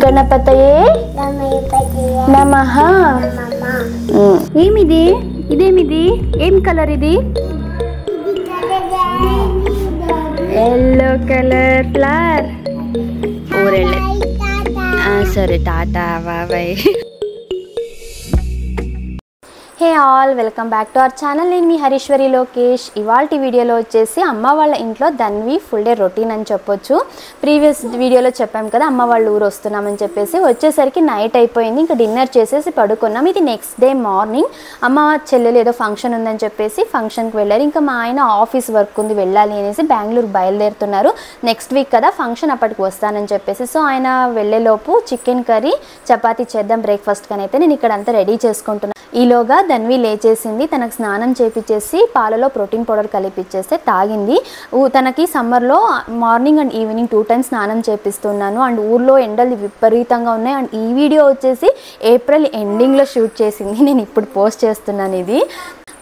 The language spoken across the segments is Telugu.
గణపతయే నమః. ఏమిది? ఇదేమిది? ఏం కలర్ ఇది? Yellow colour flower. ఊరెళ్ళే. సరే టాటా బాబాయ్. Hey all, welcome back to our channel. నేను మీ హరీశ్వరి లోకేష్. ఇవాల్టి వీడియోలో వచ్చేసి అమ్మ వాళ్ళ ఇంట్లో ధన్వి ఫుల్ డే రొటీన్ అని చెప్పొచ్చు. ప్రీవియస్ వీడియోలో చెప్పాం కదా అమ్మ వాళ్ళ ఊరు వస్తున్నామని చెప్పేసి. వచ్చేసరికి నైట్ అయిపోయింది, ఇంకా డిన్నర్ చేసేసి పడుకున్నాం. ఇది నెక్స్ట్ డే మార్నింగ్. అమ్మ చెల్లెలు ఏదో ఫంక్షన్ ఉందని చెప్పేసి ఫంక్షన్కి వెళ్ళారు. ఇంకా మా ఆయన ఆఫీస్ వర్క్ ఉంది వెళ్ళాలి అనేసి బెంగళూరు బయలుదేరుతున్నారు. నెక్స్ట్ వీక్ కదా ఫంక్షన్, అప్పటికి వస్తానని చెప్పేసి. సో ఆయన వెళ్ళేలోపు చికెన్ కర్రీ చపాతీ చేద్దాం బ్రేక్ఫాస్ట్ కానీ అయితే నేను ఇక్కడ అంతా రెడీ చేసుకుంటున్నాను. ఈలోగా ధన్వి లేచేసింది. తనకు స్నానం చేపించేసి పాలలో ప్రోటీన్ పౌడర్ కలిపిచ్చేస్తే తాగింది. తనకి సమ్మర్లో మార్నింగ్ అండ్ ఈవినింగ్ 2 times స్నానం చేపిస్తున్నాను. అండ్ ఊర్లో ఎండలు విపరీతంగా ఉన్నాయి. అండ్ ఈ వీడియో వచ్చేసి ఏప్రిల్ ఎండింగ్లో షూట్ చేసింది, నేను ఇప్పుడు పోస్ట్ చేస్తున్నాను. ఇది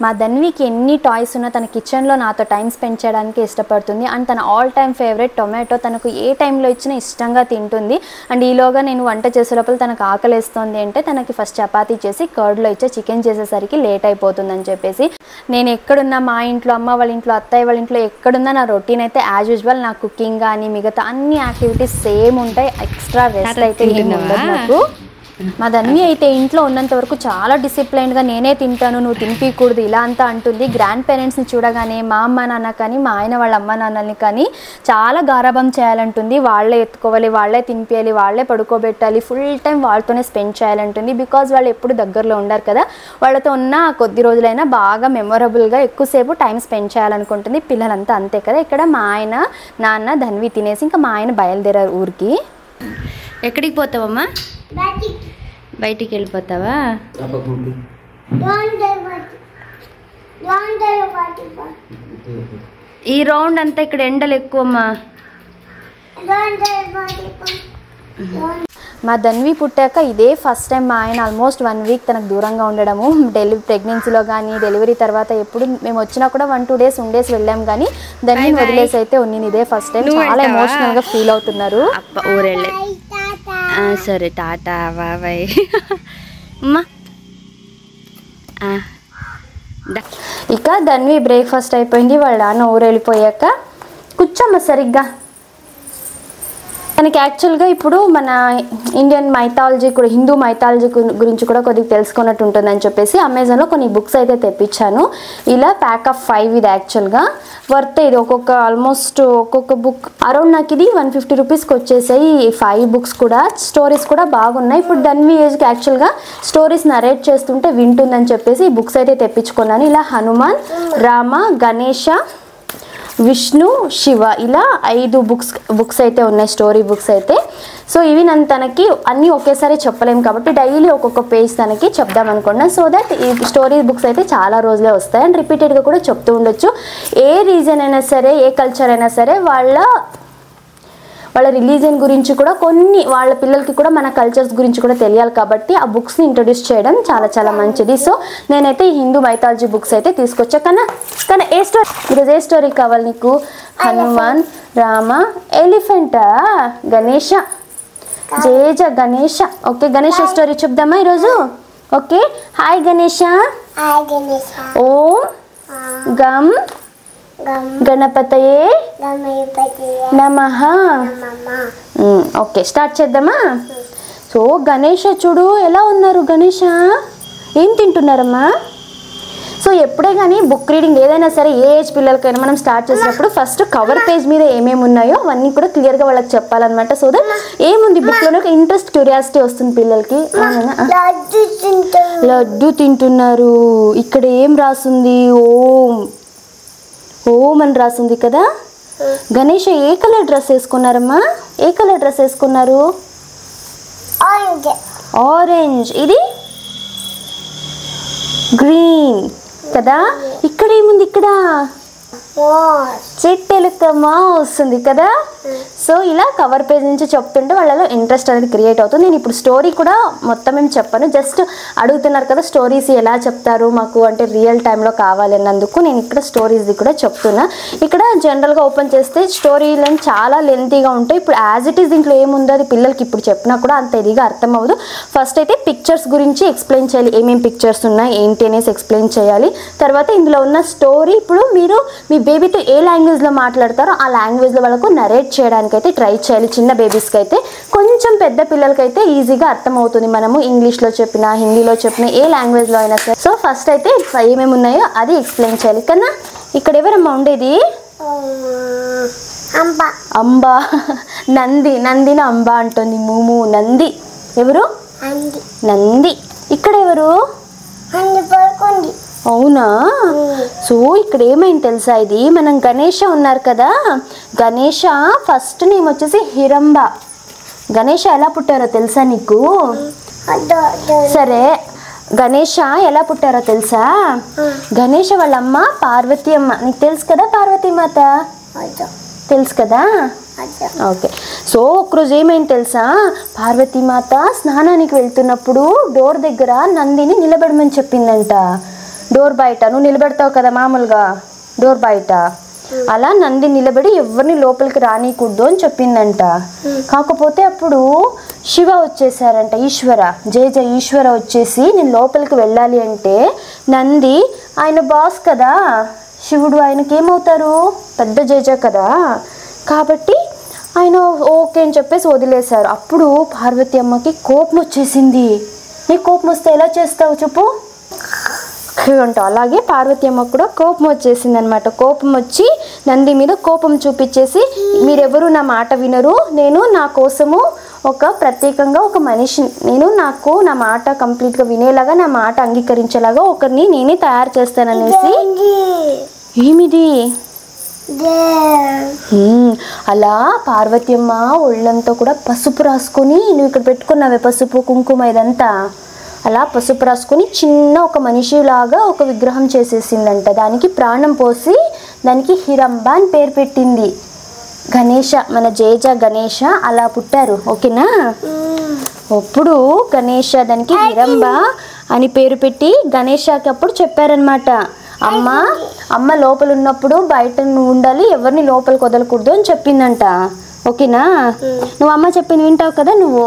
మా ధన్వికి ఎన్ని టాయ్స్ ఉన్నా తన కిచెన్లో నాతో టైం స్పెండ్ చేయడానికి ఇష్టపడుతుంది. అండ్ తన ఆల్ టైమ్ ఫేవరెట్ టొమాటో తనకు ఏ టైంలో ఇచ్చినా ఇష్టంగా తింటుంది. అండ్ ఈలోగా నేను వంట చేసే లోపల తనకు ఆకలిస్తుంది అంటే తనకి ఫస్ట్ చపాతీ చేసి కర్డ్లో ఇచ్చే చికెన్ చేసేసరికి లేట్ అయిపోతుందని చెప్పేసి. నేను ఎక్కడున్నా, మా ఇంట్లో, అమ్మ వాళ్ళ ఇంట్లో, అత్తయ్య వాళ్ళ ఇంట్లో ఎక్కడున్నా నా రొటీన్ అయితే యాజ్ యూజువల్. నా కుకింగ్ కానీ మిగతా అన్ని యాక్టివిటీస్ సేమ్ ఉంటాయి. ఎక్స్ట్రా రెస్ట్ అయితే ఏమి ఉండదు నాకు. మా ధన్వి అయితే ఇంట్లో ఉన్నంత వరకు చాలా డిసిప్లైన్డ్గా నేనే తింటాను, నువ్వు తినిపించకూడదు ఇలా అంతా అంటుంది. గ్రాండ్ పేరెంట్స్ని చూడగానే మా అమ్మ నాన్న కానీ మా ఆయన వాళ్ళ అమ్మ నాన్నల్ని కానీ చాలా గారాబం చేయాలంటుంది. వాళ్ళే ఎత్తుకోవాలి, వాళ్ళే తినిపించాలి, వాళ్ళే పడుకోబెట్టాలి, ఫుల్ టైం వాళ్ళతోనే స్పెండ్ చేయాలంటుంది. బికాజ్ వాళ్ళు ఎప్పుడు దగ్గరలో ఉండరు కదా, వాళ్ళతో ఉన్న కొద్ది రోజులైనా బాగా మెమొరబుల్గా ఎక్కువసేపు టైం స్పెండ్ చేయాలనుకుంటుంది. పిల్లలంతా అంతే కదా. ఇక్కడ మా ఆయన నాన్న ధన్వి తినేసి ఇంకా మా ఆయన బయలుదేరారు ఊరికి. ఎక్కడికి పోతావమ్మా? బయటికి వెళ్ళిపోతావా? ఈ రౌండ్ అంతా ఇక్కడ ఎండలు ఎక్కువమ్మా. మా ధన్వి పుట్టాక ఇదే ఫస్ట్ టైం మా ఆయన ఆల్మోస్ట్ 1 week తనకు దూరంగా ఉండడము. ప్రెగ్నెన్సీలో కానీ డెలివరీ తర్వాత ఎప్పుడు మేము వచ్చినా కూడా 1-2 days ఉండేసి వెళ్ళాం. కానీ ధన్విని వదిలేసి అయితే ఉన్నింది ఇదే ఫస్ట్ టైం. చాలా ఎమోషనల్గా ఫీల్ అవుతున్నారు. ఊరెళ్ళే. సరే టాటా బాబాయ్. అమ్మా ఇక ధన్వి బ్రేక్ఫాస్ట్ అయిపోయింది. వాళ్ళ నాన్న ఊరు వెళ్ళిపోయాక కూర్చోమ్మ సరిగ్గా. తనకి యాక్చువల్గా ఇప్పుడు మన ఇండియన్ మైథాలజీ కూడా, హిందూ మైథాలజీ గురించి కూడా కొద్దిగా తెలుసుకున్నట్టు ఉంటుందని చెప్పేసి అమెజాన్లో కొన్ని బుక్స్ అయితే తెప్పించాను. ఇలా ప్యాక్ ఆఫ్ 5 ఇది యాక్చువల్గా వర్త్. ఇది ఆల్మోస్ట్ ఒక్కొక్క బుక్ అరౌండ్ నాకు ఇది 150 రూపీస్కి వచ్చేసాయి. 5 బుక్స్ కూడా. స్టోరీస్ కూడా బాగున్నాయి. ఇప్పుడు ధన్వి ఏజ్కి యాక్చువల్గా స్టోరీస్ నరేట్ చేస్తుంటే వింటుందని చెప్పేసి ఈ బుక్స్ అయితే తెప్పించుకున్నాను. ఇలా హనుమాన్, రామ, గణేష, విష్ణు, శివ ఇలా 5 బుక్స్ అయితే ఉన్నాయి, స్టోరీ బుక్స్ అయితే. సో ఇవి తనకి అన్నీ ఒకేసారి చెప్పలేము కాబట్టి డైలీ ఒక్కొక్క పేజ్ తనకి చెప్దాం అనుకున్నాను. సో దట్ ఈ స్టోరీ బుక్స్ అయితే చాలా రోజులే వస్తాయి. అండ్ రిపీటెడ్గా కూడా చెప్తూ ఉండొచ్చు. ఏ రీజన్ అయినా సరే, ఏ కల్చర్ అయినా సరే, వాళ్ళ రిలీజియన్ గురించి కూడా కొన్ని వాళ్ళ పిల్లలకి కూడా మన కల్చర్స్ గురించి కూడా తెలియాలి కాబట్టి ఆ బుక్స్ని ఇంట్రొడ్యూస్ చేయడం చాలా చాలా మంచిది. సో నేనైతే ఈ హిందూ మైథాలజీ బుక్స్ అయితే తీసుకొచ్చా. కానీ ఏ స్టోరీ ఈరోజు ఏ స్టోరీ కావాలి నీకు? హనుమాన్, రామ, ఎలిఫెంటా, గణేష, జేజ గణేష. ఓకే, గణేష స్టోరీ చెప్దామా ఈరోజు? ఓకే. హాయ్ గణేష. ఓం గం గణపతయే నమః. ఓకే, స్టార్ట్ చేద్దామా? సో గణేష చూడు ఎలా ఉన్నారు. గణేష ఏం తింటున్నారమ్మా? సో ఎప్పుడే కానీ బుక్ రీడింగ్ ఏదైనా సరే ఏ ఏజ్ పిల్లలకైనా మనం స్టార్ట్ చేసినప్పుడు ఫస్ట్ కవర్ పేజ్ మీద ఏమేమి ఉన్నాయో అవన్నీ కూడా క్లియర్గా వాళ్ళకి చెప్పాలన్నమాట. సో దట్ ఏముంది బుక్లోనే ఒక ఇంట్రెస్ట్, క్యూరియాసిటీ వస్తుంది పిల్లలకి. లడ్డు తింటున్నారు. ఇక్కడ ఏం రాసింది? ఓం అని రాసింది కదా. గణేష ఏ కలర్ డ్రెస్ వేసుకున్నారమ్మా? ఏ కలర్ డ్రెస్ వేసుకున్నారు? ఆరెంజ్. ఇది గ్రీన్ కదా. ఇక్కడ ఏముంది? ఇక్కడ చిట్టెలుకమ్మ వస్తుంది కదా. సో ఇలా కవర్ పేజ్ నుంచి చెప్తుంటే వాళ్ళలో ఇంట్రెస్ట్ అనేది క్రియేట్ అవుతుంది. నేను ఇప్పుడు స్టోరీ కూడా మొత్తం ఏం చెప్పాను, జస్ట్ అడుగుతున్నారు కదా స్టోరీస్ ఎలా చెప్తారు మాకు అంటే రియల్ టైంలో కావాలి అన్నందుకు నేను ఇక్కడ స్టోరీస్ది కూడా చెప్తున్నా. ఇక్కడ జనరల్గా ఓపెన్ చేస్తే స్టోరీ లైన్ చాలా లెంతీగా ఉంటాయి. ఇప్పుడు యాజ్ ఇట్ ఈస్ దీంట్లో ఏముందో అది పిల్లలకి ఇప్పుడు చెప్పినా కూడా అంత ఇదిగా అర్థం అవ్వదు. ఫస్ట్ అయితే పిక్చర్స్ గురించి ఎక్స్ప్లెయిన్ చేయాలి, ఏమేమి పిక్చర్స్ ఉన్నాయి ఏంటి అనేసి ఎక్స్ప్లెయిన్ చేయాలి. తర్వాత ఇందులో ఉన్న స్టోరీ ఇప్పుడు మీరు మీ బేబీతో ఏ లాంగ్వేజ్లో మాట్లాడతారో ఆ లాంగ్వేజ్లో వాళ్ళకు నరేట్ చేయడానికైతే ట్రై చేయాలి. చిన్న బేబీస్కి అయితే, కొంచెం పెద్ద పిల్లలకైతే ఈజీగా అర్థమవుతుంది మనము ఇంగ్లీష్లో చెప్పినా హిందీలో చెప్పినా ఏ లాంగ్వేజ్లో అయినా సరే. సో ఫస్ట్ అయితే ఏమేమి ఉన్నాయో అది ఎక్స్ప్లెయిన్ చేయాలి కన్నా. ఇక్కడ ఎవరమ్మా ఉండేది? అంబా. నందిని అంబా అంటుంది. మూము నంది. ఎవరు? నంది. ఇక్కడ ఎవరు? అవునా? సో ఇక్కడ ఏమైంది తెలుసా, ఇది మనం గణేష ఉన్నారు కదా, గణేష ఫస్ట్ నేమ్ వచ్చేసి హిరంబ. గణేష ఎలా పుట్టారో తెలుసా నీకు? సరే గణేష ఎలా పుట్టారో తెలుసా? గణేష వాళ్ళ అమ్మ పార్వతి అమ్మ. నీకు తెలుసు కదా పార్వతీ మాత? తెలుసు కదా. ఓకే. సో ఒకరోజు ఏమైంది తెలుసా, పార్వతీమాత స్నానానికి వెళ్తున్నప్పుడు డోర్ దగ్గర నందిని నిలబడమని చెప్పిందంట. డోర్ బయట నువ్వు నిలబెడతావు కదా మామూలుగా డోర్ బయట, అలా నంది నిలబడి ఎవరిని లోపలికి రానికూడదు అని చెప్పిందంట. కాకపోతే అప్పుడు శివ వచ్చేసారంట, ఈశ్వర వచ్చేసి నేను లోపలికి వెళ్ళాలి అంటే నంది ఆయన బాస్ కదా శివుడు, ఆయనకి ఏమవుతారు పెద్ద జేజ కదా, కాబట్టి ఆయన ఓకే అని చెప్పేసి వదిలేశారు. అప్పుడు పార్వతి అమ్మకి కోపం వచ్చేసింది. నీకు కోపం వస్తే ఎలా చేస్తావు చెప్పు అంట. అలాగే పార్వతి అమ్మకు కూడా కోపం వచ్చేసింది అనమాట. కోపం వచ్చి నంది మీద కోపం చూపించేసి మీరెవరు నా మాట వినరు, నేను నా కోసము ప్రత్యేకంగా ఒక మనిషి, నేను నా మాట కంప్లీట్గా వినేలాగా నా మాట అంగీకరించేలాగా ఒకరిని నేనే తయారు చేస్తాననేసి. ఏమిది? అలా పార్వతి అమ్మ ఒళ్ళంతా కూడా పసుపు రాసుకొని, నువ్వు ఇక్కడ పెట్టుకున్నావే పసుపు కుంకుమ ఇదంతా, అలా పసుపు రాసుకొని చిన్న ఒక మనిషిలాగా ఒక విగ్రహం చేసేసిందంట. దానికి ప్రాణం పోసి దానికి హిరంబ అని పేరు పెట్టింది. గణేష, మన జేజ గణేష అలా పుట్టారు. ఓకేనా? అప్పుడు గణేష దానికి హిరంబ అని పేరు పెట్టి గణేషకి అప్పుడు చెప్పారనమాట, అమ్మ లోపల ఉన్నప్పుడు బయట నువ్వు ఉండాలి, ఎవరిని లోపలికి వదలకూడదు అని చెప్పిందంట. ఓకేనా? నువ్వు అమ్మ చెప్పింది వింటావు కదా నువ్వు,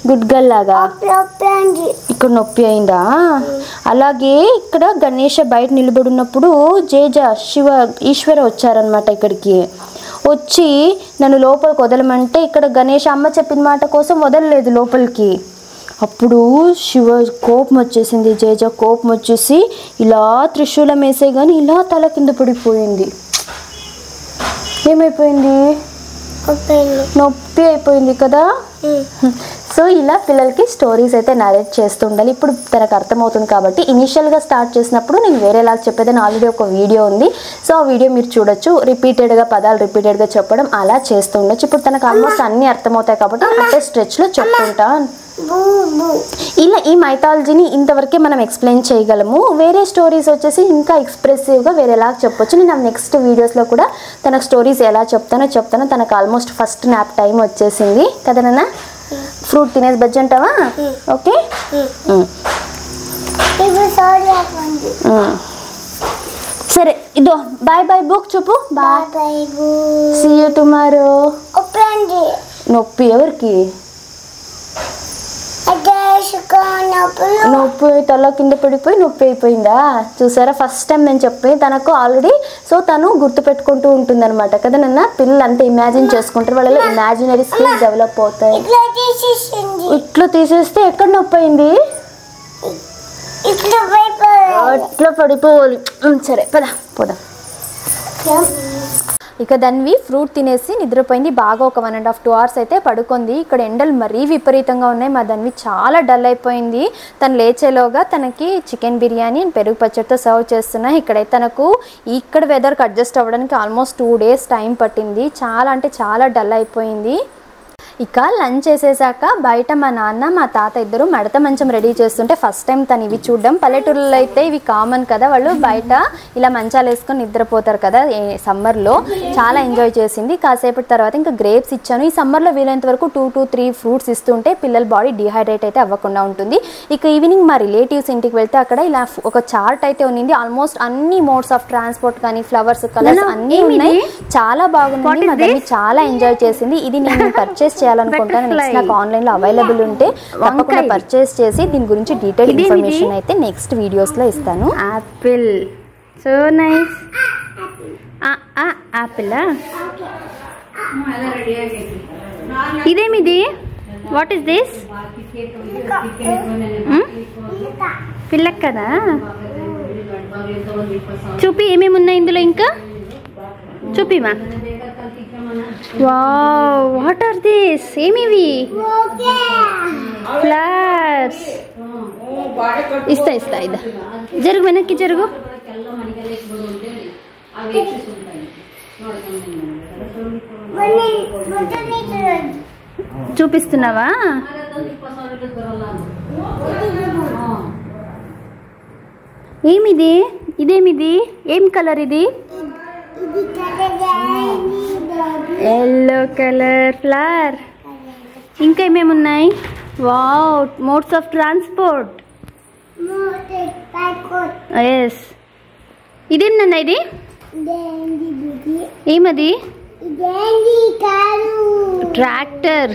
గుడ్ గర్ల్ లాగా. ఇక్కడ నొప్పి అయిందా? అలాగే ఇక్కడ గణేష బయట నిలబడి ఉన్నప్పుడు జేజ ఈశ్వర వచ్చారనమాట. ఇక్కడికి వచ్చి నన్ను లోపలికి వదలమంటే ఇక్కడ గణేష అమ్మ చెప్పిన మాట కోసం వదలలేదు లోపలికి. అప్పుడు శివ కోపం వచ్చేసింది, జేజ కోపం వచ్చేసి ఇలా త్రిశూలం వేసే కానీ ఇలా తల కింద పడిపోయింది. ఏమైపోయింది? నొప్పి అయిపోయింది కదా. సో ఇలా పిల్లలకి స్టోరీస్ అయితే నరేట్ చేస్తూ ఉండాలి. ఇప్పుడు తనకు అర్థమవుతుంది కాబట్టి ఇనిషియల్గా స్టార్ట్ చేసినప్పుడు నేను వేరేలాగా చెప్పేదని ఆల్రెడీ ఒక వీడియో ఉంది. సో ఆ వీడియో మీరు చూడొచ్చు. పదాలు రిపీటెడ్గా చెప్పడం అలా చేస్తూ ఉండొచ్చు. ఇప్పుడు తనకు ఆల్మోస్ట్ అన్నీ అర్థమవుతాయి కాబట్టి అంటే స్ట్రెచ్లో చెప్తుంటా. ఇలా ఈ మైథాలజీని ఇంతవరకే మనం ఎక్స్ప్లెయిన్ చేయగలము. వేరే స్టోరీస్ వచ్చేసి ఇంకా ఎక్స్ప్రెసివ్గా వేరేలాగా చెప్పొచ్చు. నేను నెక్స్ట్ వీడియోస్లో కూడా తనకు స్టోరీస్ ఎలా చెప్తానో తనకు ఆల్మోస్ట్ ఫస్ట్ నాప్ టైం వచ్చేసింది కదా నాన్న. ఫ్రూట్ తినేసి బజ్జి అంటావా? ఓకే. సరే ఇదో బాయ్ బాయ్ బుక్ చెప్పు. Bye, see you tomorrow. నొప్పి ఎవరికి? నొప్పి తల కింద పడిపోయి నొప్పి అయిపోయిందా? చూసారా, ఫస్ట్ టైం నేను చెప్పి తనకు ఆల్రెడీ. సో తను గుర్తుపెట్టుకుంటూ ఉంటుంది అనమాట కదా నాన్న. పిల్లలు అంతా ఇమాజిన్ చేసుకుంటారు, వాళ్ళలో ఇమాజినరీ స్కిల్స్ డెవలప్ అవుతాయి. ఇట్లా తీసేస్తే ఎక్కడ నొప్పి అయింది? ఇట్లా పడిపోవాలి. సరే పోదాం. ఇక ధన్వి ఫ్రూట్ తినేసి నిద్రపోయింది. బాగా ఒక 1.5 to 2 hours అయితే పడుకుంది. ఇక్కడ ఎండలు మరీ విపరీతంగా ఉన్నాయి. మా ధన్వి చాలా డల్ అయిపోయింది. తను లేచేలోగా తనకి చికెన్ బిర్యానీ పెరుగు పచ్చడితో సర్వ్ చేస్తున్నా. ఇక్కడైతే తనకు ఇక్కడ వెదర్కి అడ్జస్ట్ అవ్వడానికి ఆల్మోస్ట్ 2 days టైం పట్టింది. చాలా అంటే చాలా డల్ అయిపోయింది. ఇక లంచ్ చేసేసాక బయట మా నాన్న మా తాత ఇద్దరు మడత మంచం రెడీ చేస్తుంటే ఫస్ట్ టైం తను ఇవి చూడడం. పల్లెటూరులో అయితే ఇవి కామన్ కదా, వాళ్ళు బయట ఇలా మంచాలు వేసుకొని నిద్రపోతారు కదా సమ్మర్లో. చాలా ఎంజాయ్ చేసింది. కాసేపటి తర్వాత ఇంకా గ్రేప్స్ ఇచ్చాను. ఈ సమ్మర్లో వీలైనంత వరకు 2 to 3 ఫ్రూట్స్ ఇస్తుంటే పిల్లల బాడీ డిహైడ్రేట్ అయితే అవ్వకుండా ఉంటుంది. ఇక ఈవినింగ్ మా రిలేటివ్స్ ఇంటికి వెళ్తే అక్కడ ఇలా ఒక చార్ట్ అయితే ఉంది. ఆల్మోస్ట్ అన్ని మోడ్స్ ఆఫ్ ట్రాన్స్పోర్ట్ కానీ ఫ్లవర్స్ కలర్స్ అన్నీ ఉన్నాయి. చాలా బాగుంది. మా తల్లి చాలా ఎంజాయ్ చేసింది. ఇది నేను పర్చేస్ చేయాలనుకుంటాను. నెక్స్ట్ నాకు ఆన్లైన్లో అవైలబుల్ ఉంటే తప్పకుండా పర్చేస్ చేసి దీని గురించి డీటెయిల్ ఇన్ఫర్మేషన్ అయితే నెక్స్ట్ వీడియోస్లో ఇస్తాను. Apple, so nice. యాపిల్. ఇదేమిది? What is this? పిల్లక్ కదా. చూపి ఏమేమి ఉన్నాయి ఇందులో, ఇంకా చూపిమా. Wow, what are this? ఏమివి? ఫ్లవర్స్. ఇస్తా ఇదా. జరుగు, వెనక్కి జరుగు. చూపిస్తున్నావా? ఏమిది? ఇదేమిది? ఏం కలర్ ఇది? Yellow colour flower. ఇంకా ఏమేమి ఉన్నాయి? Wow, modes of transport. Yes. ఇదేంటన్నా ఇది? ఏమది? ట్రాక్టర్.